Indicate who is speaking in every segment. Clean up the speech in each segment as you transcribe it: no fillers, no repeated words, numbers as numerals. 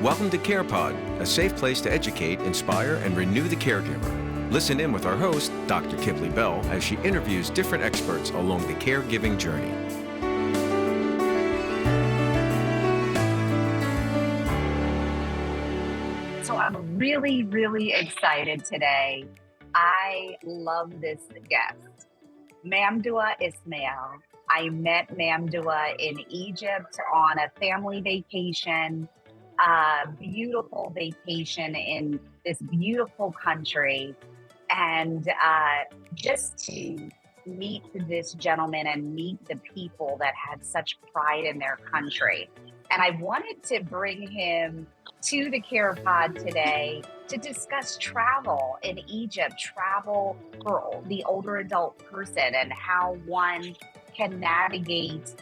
Speaker 1: Welcome to CarePod, a safe place to educate, inspire, and renew the caregiver. Listen in with our host, Dr. Kiplee Bell, as she interviews different experts along the caregiving journey.
Speaker 2: So I'm really excited today. I love this guest, Mamdouh Ismail. I met Mamdouh in Egypt on a family vacation, a beautiful vacation in this beautiful country. And just to meet this gentleman and meet the people that had such pride in their country. And I wanted to bring him to the CarePod today to discuss travel in Egypt, travel for the older adult person, and how one can navigate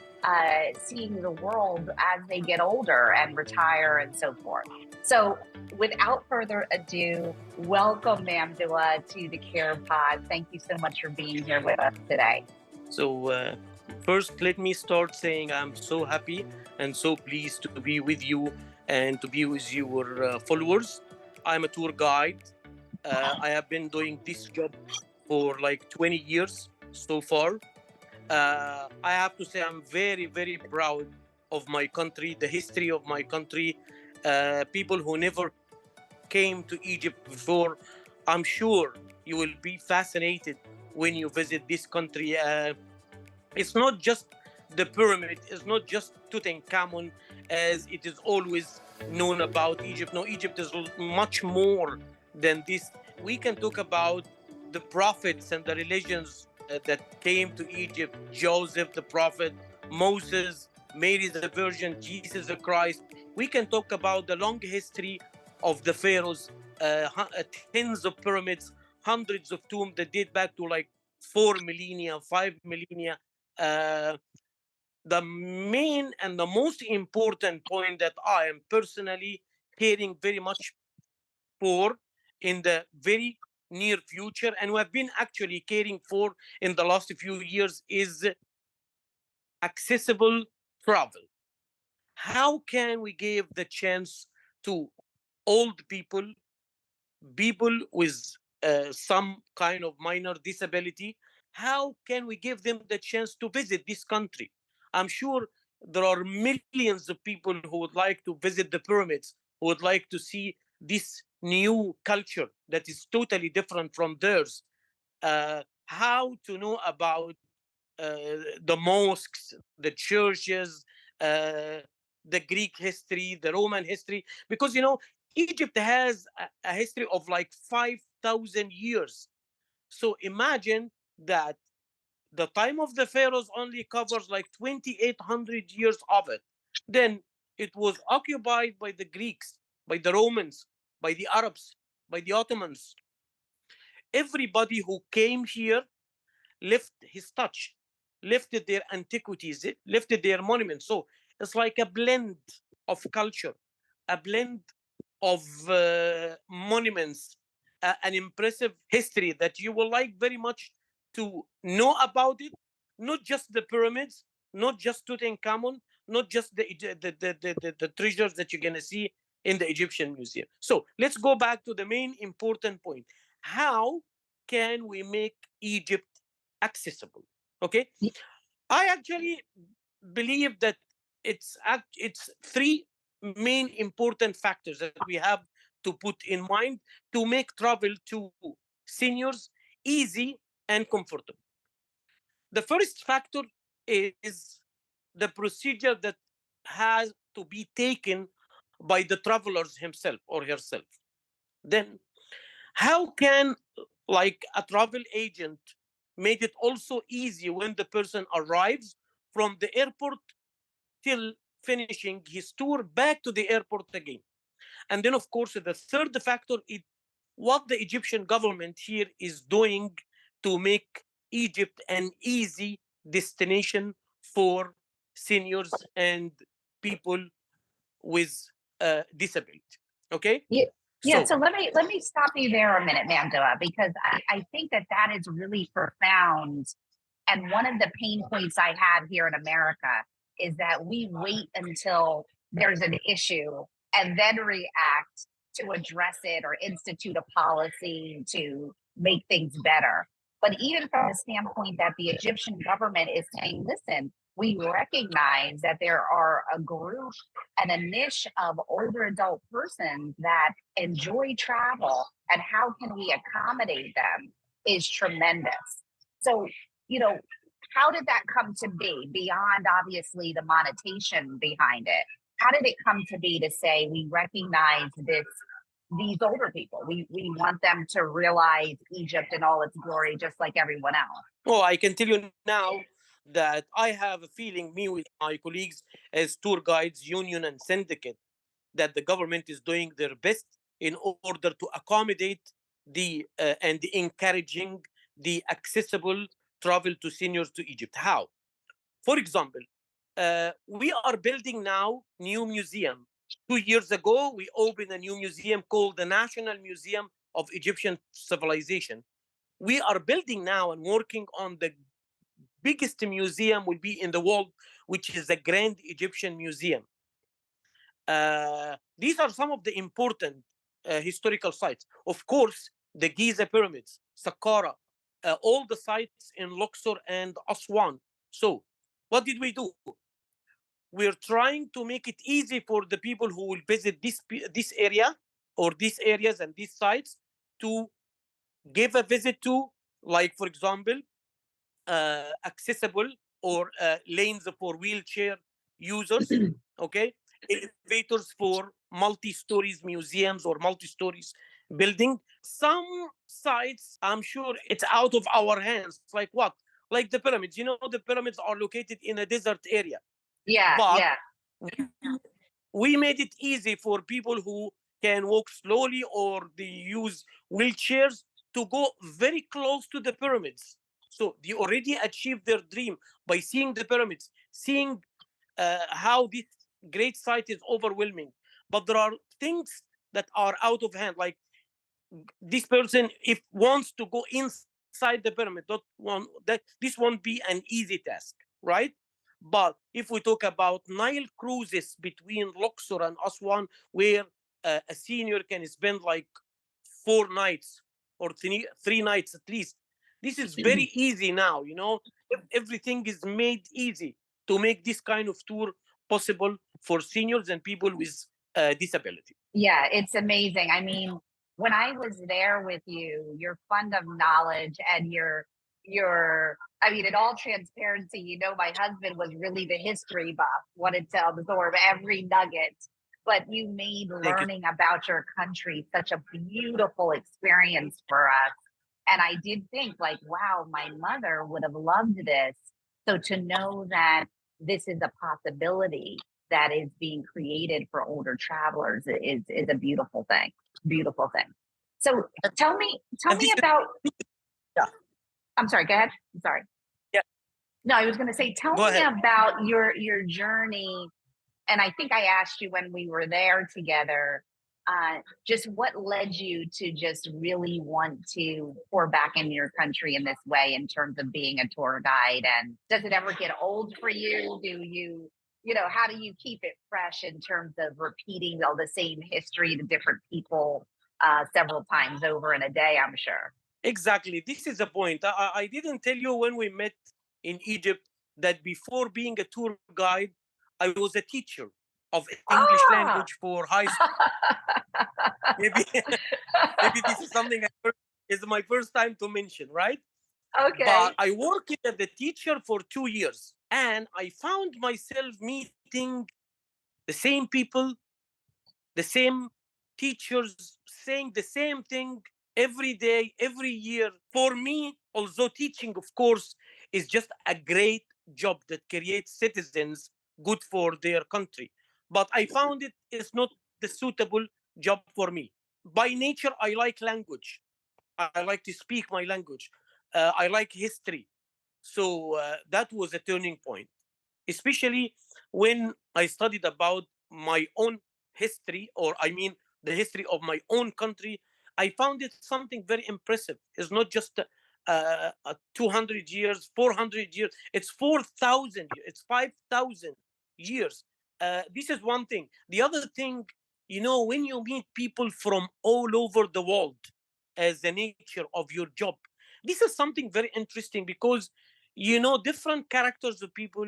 Speaker 2: seeing the world as they get older and retire and so forth. So without further ado, welcome Mamdouh to the CarePod. Thank you so much for being here with us today.
Speaker 3: So first, let me start saying I'm so happy and so pleased to be with you and to be with your followers. I'm a tour guide. I have been doing this job for like 20 years so far. I have to say I'm very proud of my country, the history of my country. People who never came to Egypt before, I'm sure you will be fascinated when you visit this country. It's not just the pyramid, it's not just Tutankhamun as it is always known about Egypt. No, Egypt is much more than this. We can talk about the prophets and the religions that came to Egypt: Joseph the prophet, Moses, Mary the Virgin, Jesus the Christ. We can talk about the long history of the pharaohs, tens of pyramids, hundreds of tombs that date back to like 4 millennia, 5 millennia. The main and the most important point that I am personally caring very much for in the very near future, and we have been actually caring for in the last few years, is accessible travel. How can we give the chance to old people, people with some kind of minor disability? How can we give them the chance to visit this country? I'm sure there are millions of people who would like to visit the pyramids, who would like to see this new culture that is totally different from theirs. How to know about the mosques, the churches, the Greek history, the Roman history, because Egypt has a history of like 5,000 years. So imagine that the time of the pharaohs only covers like 2,800 years of it. Then it was occupied by the Greeks, by the Romans, by the Arabs, by the Ottomans. Everybody who came here left his touch, lifted their antiquities, lifted their monuments. So it's like a blend of culture, a blend of monuments, an impressive history that you will like very much to know about it. Not just the pyramids, not just Tutankhamun, not just the treasures that you're going to see in the Egyptian museum. So let's go back to the main important point. How can we make Egypt accessible? Okay, I actually believe that it's three main important factors that we have to put in mind to make travel to seniors easy and comfortable. The first factor is the procedure that has to be taken by the travelers himself or herself. Then how can like a travel agent make it also easy when the person arrives from the airport till finishing his tour back to the airport again? And then, of course, the third factor is what the Egyptian government here is doing to make Egypt an easy destination for seniors and people with disability. Okay?
Speaker 2: Yeah, so let me stop you there a minute, Mamdouh, because I think that is really profound. And one of the pain points I have here in America is that we wait until there's an issue and then react to address it or institute a policy to make things better. But even from the standpoint that the Egyptian government is saying, listen, we recognize that there are a group and a niche of older adult persons that enjoy travel, and how can we accommodate them is tremendous. So, you know, how did that come to be beyond obviously the monetization behind it? How did it come to be to say we recognize these older people? We want them to realize Egypt in all its glory, just like everyone else.
Speaker 3: Oh, I can tell you now that I have a feeling, me with my colleagues as tour guides, union, and syndicate, that the government is doing their best in order to accommodate and encouraging the accessible travel to seniors to Egypt. How? For example, we are building now new museum. 2 years ago, we opened a new museum called the National Museum of Egyptian Civilization. We are building now and working on the biggest museum will be in the world, which is the Grand Egyptian Museum. These are some of the important historical sites. Of course, the Giza pyramids, Saqqara, all the sites in Luxor and Aswan. So, what did we do? We're trying to make it easy for the people who will visit this area or these areas and these sites to give a visit to, like, for example, accessible or lanes for wheelchair users, okay? Elevators for multi-stories museums or multi-stories building. Some sites, I'm sure it's out of our hands. Like what? Like the pyramids. You know, the pyramids are located in a desert area.
Speaker 2: Yeah,
Speaker 3: But
Speaker 2: yeah.
Speaker 3: we made it easy for people who can walk slowly or they use wheelchairs to go very close to the pyramids. So they already achieved their dream by seeing the pyramids, seeing how this great site is overwhelming. But there are things that are out of hand, like this person, if wants to go inside the pyramid, this won't be an easy task, right? But if we talk about Nile cruises between Luxor and Aswan, where a senior can spend like 4 nights or three nights at least, this is very easy now. You know, everything is made easy to make this kind of tour possible for seniors and people with disability.
Speaker 2: Yeah, it's amazing. I mean, when I was there with you, your fund of knowledge and your I mean, in all transparency, you know, my husband was really the history buff, wanted to absorb every nugget. But you made
Speaker 3: Thank you.
Speaker 2: learning about your country such a beautiful experience for us. And I did think, like, wow, my mother would have loved this. So to know that this is a possibility that is being created for older travelers is a beautiful thing. Beautiful thing. So tell me
Speaker 3: And this is,
Speaker 2: about.
Speaker 3: yeah,
Speaker 2: I'm sorry. Go ahead. I'm sorry.
Speaker 3: yeah,
Speaker 2: No, I was going to say, tell
Speaker 3: go
Speaker 2: me
Speaker 3: ahead.
Speaker 2: about your journey. And I think I asked you when we were there together, just what led you to just really want to pour back in your country in this way in terms of being a tour guide? And does it ever get old for you? Do you know, how do you keep it fresh in terms of repeating all the same history to different people several times over in a day, I'm sure?
Speaker 3: Exactly. This is the point. I didn't tell you when we met in Egypt that before being a tour guide, I was a teacher of English
Speaker 2: Ah,
Speaker 3: language for high school. Maybe, maybe this is something is my first time to mention, right? But
Speaker 2: okay.
Speaker 3: I worked as a teacher for 2 years, and I found myself meeting the same people, the same teachers saying the same thing every day, every year. For me, although teaching, of course, is just a great job that creates citizens good for their country, but I found it is not the suitable job for me. By nature, I like language. I like to speak my language. I like history. So that was a turning point, especially when I studied about my own history, or I mean, the history of my own country. I found it something very impressive. It's not just 200 years, 400 years, it's 4,000 years, it's 5,000 years. This is one thing. The other thing, when you meet people from all over the world as the nature of your job, this is something very interesting because different characters of people,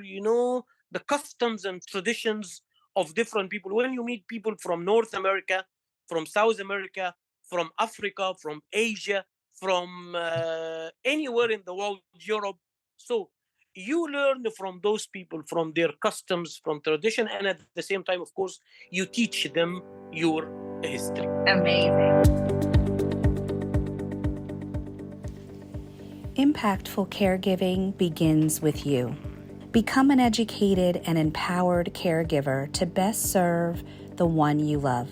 Speaker 3: the customs and traditions of different people. When you meet people from North America, from South America, from Africa, from Asia, from anywhere in the world, Europe. So you learn from those people, from their customs, from tradition, and at the same time, of course, you teach them your history.
Speaker 2: Amazing.
Speaker 4: Impactful caregiving begins with you. Become an educated and empowered caregiver to best serve the one you love.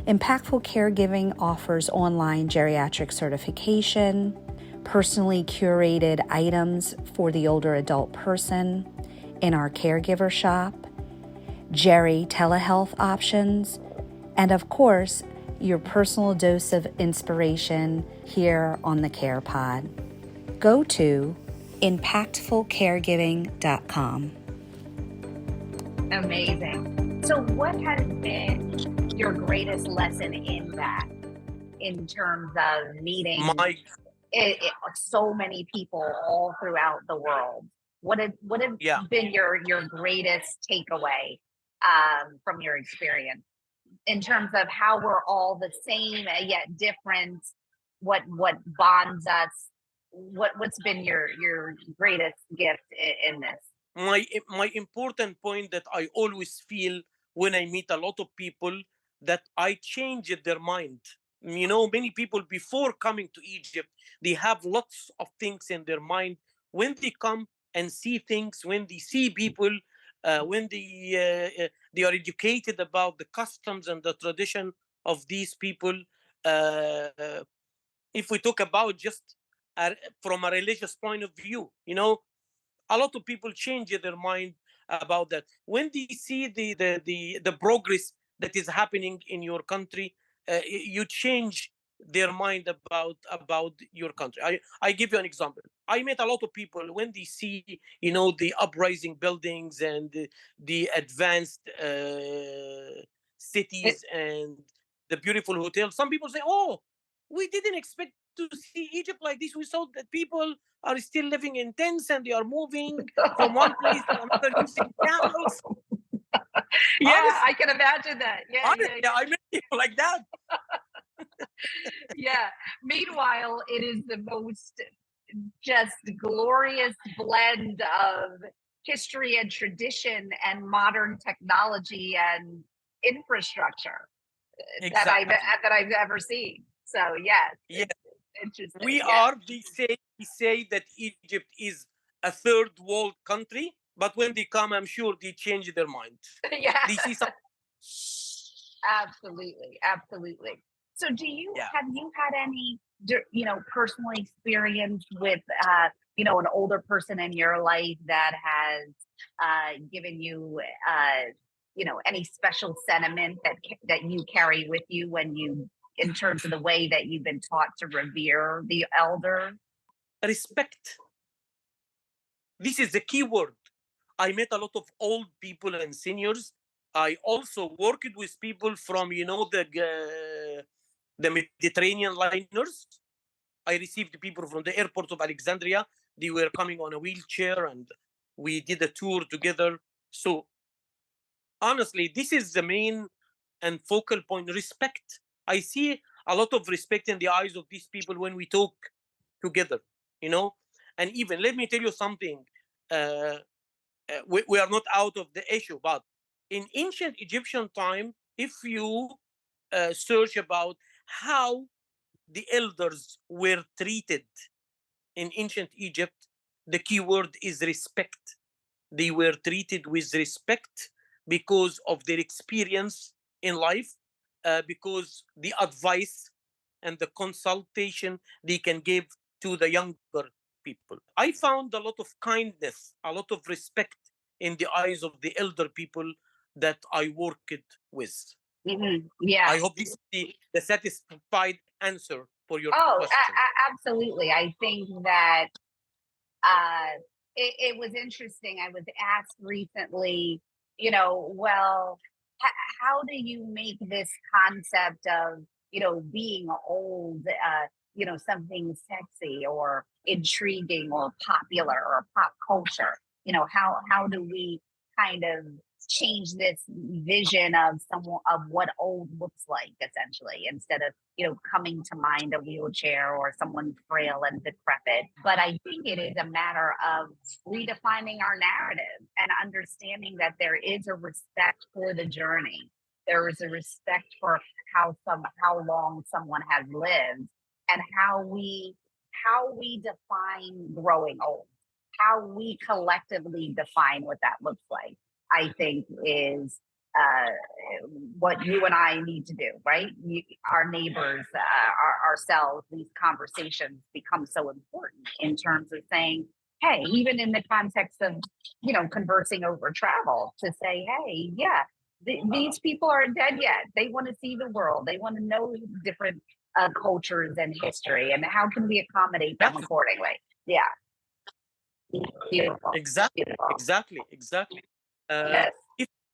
Speaker 4: Impactful Caregiving offers online geriatric certification, personally curated items for the older adult person in our caregiver shop, geri telehealth options, and of course, your personal dose of inspiration here on the Care Pod. Go to impactfulcaregiving.com.
Speaker 2: Amazing. So what has been your greatest lesson in that, in terms of meeting so many people all throughout the world? What have been your greatest takeaway from your experience in terms of how we're all the same yet different? What bonds us? What's been your greatest gift in this?
Speaker 3: My important point that I always feel when I meet a lot of people, that I changed their mind. Many people before coming to Egypt, they have lots of things in their mind. When they come and see things, when they see people, when they are educated about the customs and the tradition of these people. If we talk about just from a religious point of view, a lot of people change their mind about that when they see the progress that is happening in your country. You change their mind about your country. I give you an example. I met a lot of people when they see the uprising buildings and the advanced cities and the beautiful hotels. Some people say, oh, we didn't expect to see Egypt like this. We saw that people are still living in tents and they are moving from one place to another using camels.
Speaker 2: Yeah, honestly, I can imagine that. Yeah.
Speaker 3: I met people like that.
Speaker 2: Yeah. Meanwhile, it is the most just glorious blend of history and tradition and modern technology and infrastructure that I've ever seen. So yes. Interesting.
Speaker 3: We say that Egypt is a third world country, but when they come, I'm sure they change their mind.
Speaker 2: Yeah.
Speaker 3: They see something.
Speaker 2: Absolutely. So have you had any personal experience with an older person in your life that has given you any special sentiment that you carry with you when you, in terms of the way that you've been taught to revere the elder?
Speaker 3: Respect. This is the key word. I met a lot of old people and seniors. I also worked with people from, the Mediterranean liners. I received people from the airport of Alexandria. They were coming on a wheelchair and we did a tour together. So honestly, this is the main and focal point. Respect. I see a lot of respect in the eyes of these people when we talk together, and even let me tell you something. We are not out of the issue, but in ancient Egyptian time, if you search about how the elders were treated in ancient Egypt, the key word is respect. They were treated with respect because of their experience in life, because the advice and the consultation they can give to the younger people. I found a lot of kindness, a lot of respect in the eyes of the elder people that I worked with.
Speaker 2: Mm-hmm. Yeah.
Speaker 3: I hope this is the satisfied answer for your question.
Speaker 2: Absolutely. I think that it was interesting. I was asked recently, how do you make this concept of, being old, something sexy or intriguing or popular or pop culture? How do we kind of change this vision of someone of what old looks like, essentially, instead of coming to mind a wheelchair or someone frail and decrepit? But I think it is a matter of redefining our narrative and understanding that there is a respect for the journey. There is a respect for how long someone has lived, and how we define growing old, how we collectively define what that looks like, I think is what you and I need to do, right? Our neighbors, ourselves, these conversations become so important in terms of saying, hey, even in the context of, conversing over travel, to say, hey, yeah, these people aren't dead yet. They want to see the world. They want to know different cultures and history, and how can we accommodate them accordingly? Yeah. Beautiful.
Speaker 3: Exactly.
Speaker 2: Beautiful.
Speaker 3: Exactly.
Speaker 2: Yes.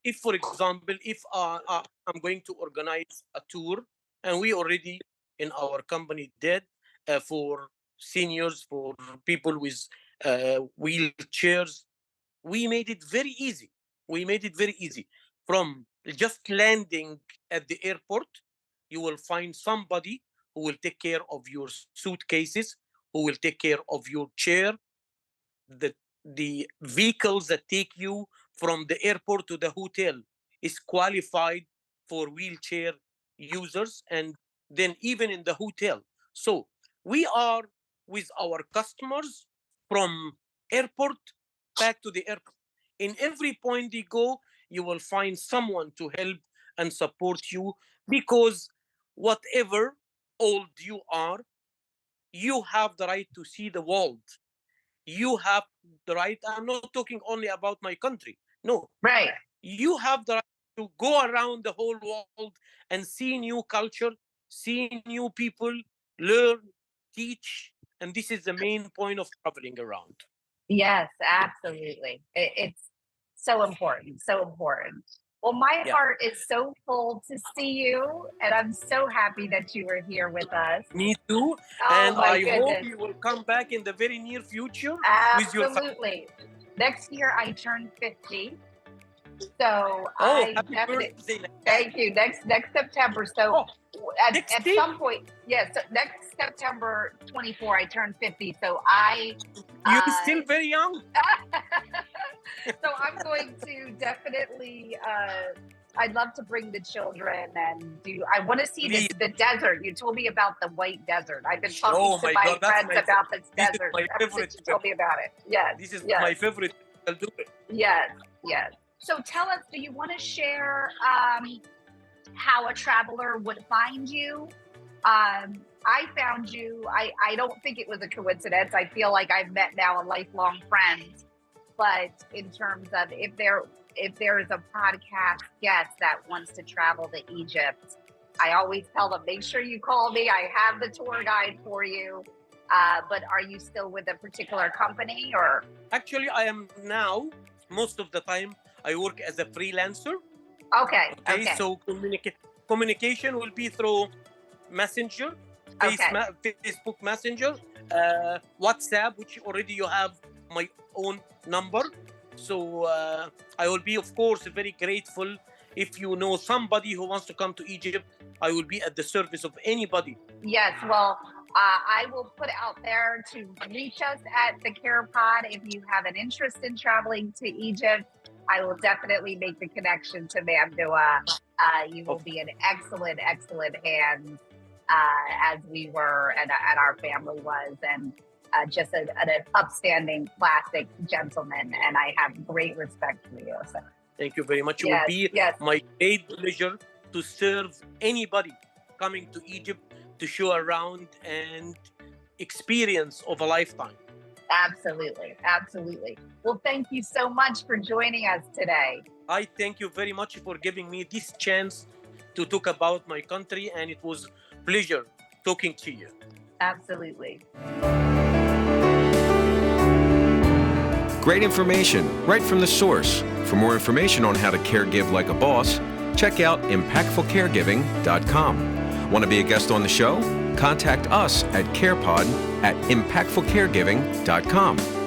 Speaker 3: If for example, if I'm going to organize a tour, and we already in our company did for seniors, for people with wheelchairs, we made it very easy. From just landing at the airport, you will find somebody who will take care of your suitcases, who will take care of your chair. The vehicles that take you from the airport to the hotel is qualified for wheelchair users, and then even in the hotel. So we are with our customers from airport back to the airport. In every point they go, you will find someone to help and support you, because whatever old you are, you have the right to see the world. You have the right. I'm not talking only about my country. No.
Speaker 2: Right.
Speaker 3: You have the right to go around the whole world and see new culture, see new people, learn, teach. And this is the main point of traveling around.
Speaker 2: Yes, absolutely. It's so important. So important. Well, my heart is so full to see you, and I'm so happy that you were here with us.
Speaker 3: Me too. And I hope you will come back in the very near future with your family.
Speaker 2: Absolutely. Next year, I turn 50. So
Speaker 3: happy birthday.
Speaker 2: Thank you. Next September. So at some point, yes, next September 24, I turn 50. So
Speaker 3: you're still very young.
Speaker 2: So I'm going to definitely, I'd love to bring the children and I want to see the desert. You told me about the white desert. I've been talking to my friends about this desert.
Speaker 3: My favorite.
Speaker 2: You told me about it. Yes.
Speaker 3: This is my favorite. I'll do it.
Speaker 2: Yes. So tell us, do you want to share how a traveler would find you? I found you. I don't think it was a coincidence. I feel like I've met now a lifelong friend. But in terms of if there is a podcast guest that wants to travel to Egypt, I always tell them, make sure you call me. I have the tour guide for you. But are you still with a particular company, or?
Speaker 3: Actually, I am now. Most of the time, I work as a freelancer.
Speaker 2: Okay.
Speaker 3: So communication will be through Messenger, Facebook Messenger, WhatsApp, which already you have my own number. So I will be, of course, very grateful if you know somebody who wants to come to Egypt. I will be at the service of anybody.
Speaker 2: Yes, well, I will put out there to reach us at the CarePod if you have an interest in traveling to Egypt. I will definitely make the connection to Mamdouh. You will be in excellent hands, as we were and our family was, and just an upstanding, classic gentleman. And I have great respect for you. So.
Speaker 3: Thank you very much. It will be my great pleasure to serve anybody coming to Egypt to show around and experience of a lifetime.
Speaker 2: Absolutely. Well, thank you so much for joining us today.
Speaker 3: I thank you very much for giving me this chance to talk about my country, and it was a pleasure talking to you.
Speaker 2: Absolutely.
Speaker 1: Great information right from the source. For more information on how to caregive like a boss, check out impactfulcaregiving.com. Want to be a guest on the show? Contact us at CarePod at impactfulcaregiving.com.